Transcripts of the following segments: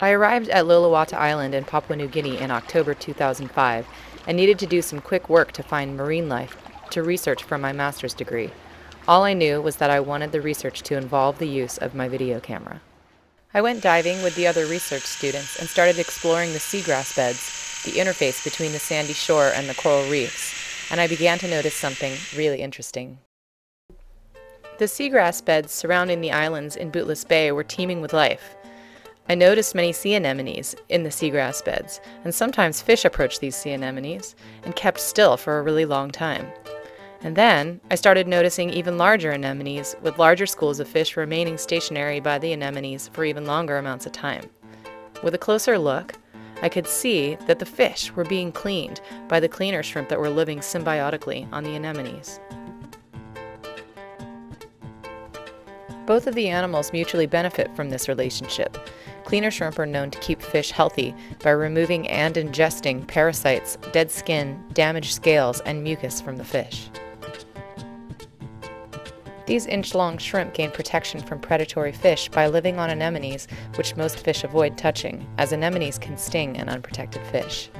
I arrived at Luluwata Island in Papua New Guinea in October 2005 and needed to do some quick work to find marine life to research for my master's degree. All I knew was that I wanted the research to involve the use of my video camera. I went diving with the other research students and started exploring the seagrass beds, the interface between the sandy shore and the coral reefs, and I began to notice something really interesting. The seagrass beds surrounding the islands in Bootless Bay were teeming with life. I noticed many sea anemones in the seagrass beds, and sometimes fish approached these sea anemones and kept still for a really long time. And then I started noticing even larger anemones, with larger schools of fish remaining stationary by the anemones for even longer amounts of time. With a closer look, I could see that the fish were being cleaned by the cleaner shrimp that were living symbiotically on the anemones. Both of the animals mutually benefit from this relationship. Cleaner shrimp are known to keep fish healthy by removing and ingesting parasites, dead skin, damaged scales, and mucus from the fish. These inch-long shrimp gain protection from predatory fish by living on anemones, which most fish avoid touching, as anemones can sting an unprotected fish.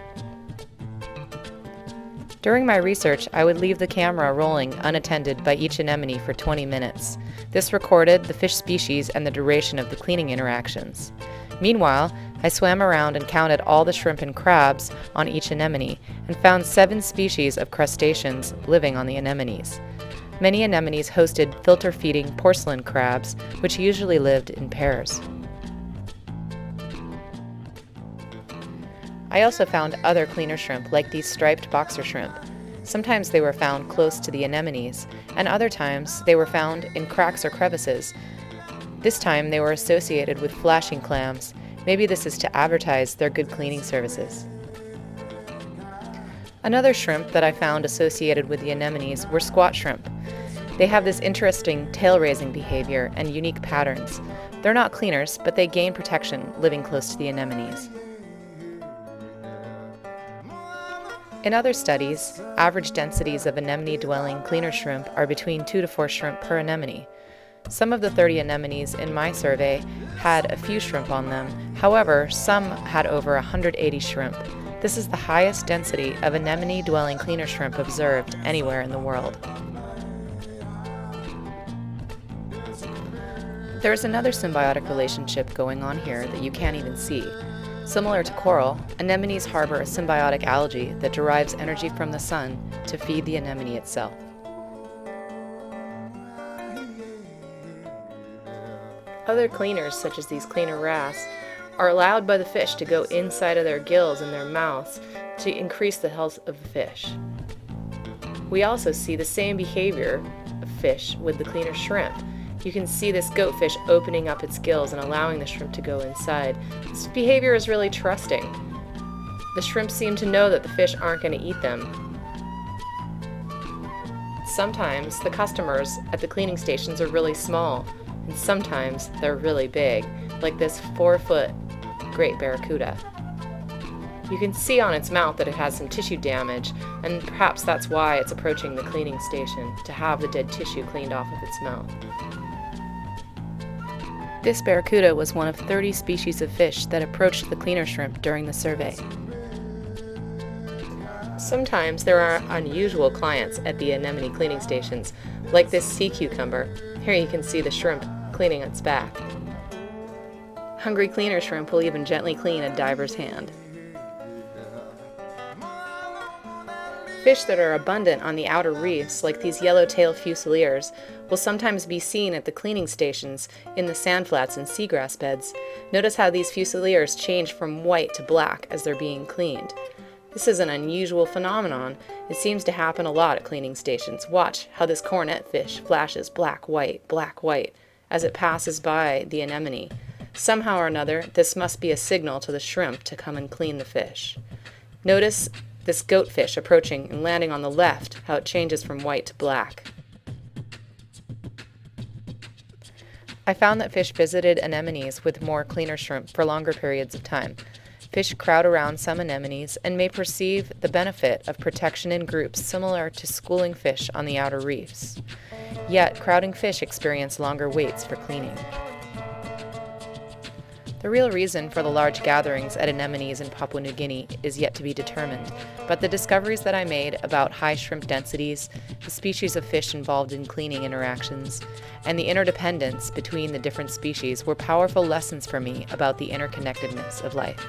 During my research, I would leave the camera rolling unattended by each anemone for 20 minutes. This recorded the fish species and the duration of the cleaning interactions. Meanwhile, I swam around and counted all the shrimp and crabs on each anemone and found 7 species of crustaceans living on the anemones. Many anemones hosted filter-feeding porcelain crabs, which usually lived in pairs. I also found other cleaner shrimp, like these striped boxer shrimp. Sometimes they were found close to the anemones, and other times they were found in cracks or crevices. This time they were associated with flashing clams. Maybe this is to advertise their good cleaning services. Another shrimp that I found associated with the anemones were squat shrimp. They have this interesting tail-raising behavior and unique patterns. They're not cleaners, but they gain protection living close to the anemones. In other studies, average densities of anemone-dwelling cleaner shrimp are between 2 to 4 shrimp per anemone. Some of the 30 anemones in my survey had a few shrimp on them. However, some had over 180 shrimp. This is the highest density of anemone-dwelling cleaner shrimp observed anywhere in the world. There's another symbiotic relationship going on here that you can't even see. Similar to coral, anemones harbor a symbiotic algae that derives energy from the sun to feed the anemone itself. Other cleaners, such as these cleaner wrasse, are allowed by the fish to go inside of their gills and their mouths to increase the health of the fish. We also see the same behavior of fish with the cleaner shrimp. You can see this goatfish opening up its gills and allowing the shrimp to go inside. This behavior is really trusting. The shrimp seem to know that the fish aren't going to eat them. Sometimes the customers at the cleaning stations are really small, and sometimes they're really big, like this 4-foot great barracuda. You can see on its mouth that it has some tissue damage, and perhaps that's why it's approaching the cleaning station, to have the dead tissue cleaned off of its mouth. This barracuda was one of 30 species of fish that approached the cleaner shrimp during the survey. Sometimes there are unusual clients at the anemone cleaning stations, like this sea cucumber. Here you can see the shrimp cleaning its back. Hungry cleaner shrimp will even gently clean a diver's hand. Fish that are abundant on the outer reefs, like these yellow-tailed fusiliers, will sometimes be seen at the cleaning stations in the sand flats and seagrass beds. Notice how these fusiliers change from white to black as they're being cleaned. This is an unusual phenomenon. It seems to happen a lot at cleaning stations. Watch how this cornet fish flashes black, white, as it passes by the anemone. Somehow or another, this must be a signal to the shrimp to come and clean the fish. Notice this goatfish approaching and landing on the left, how it changes from white to black. I found that fish visited anemones with more cleaner shrimp for longer periods of time. Fish crowd around some anemones and may perceive the benefit of protection in groups similar to schooling fish on the outer reefs. Yet, crowding fish experience longer waits for cleaning. The real reason for the large gatherings at anemones in Papua New Guinea is yet to be determined, but the discoveries that I made about high shrimp densities, the species of fish involved in cleaning interactions, and the interdependence between the different species were powerful lessons for me about the interconnectedness of life.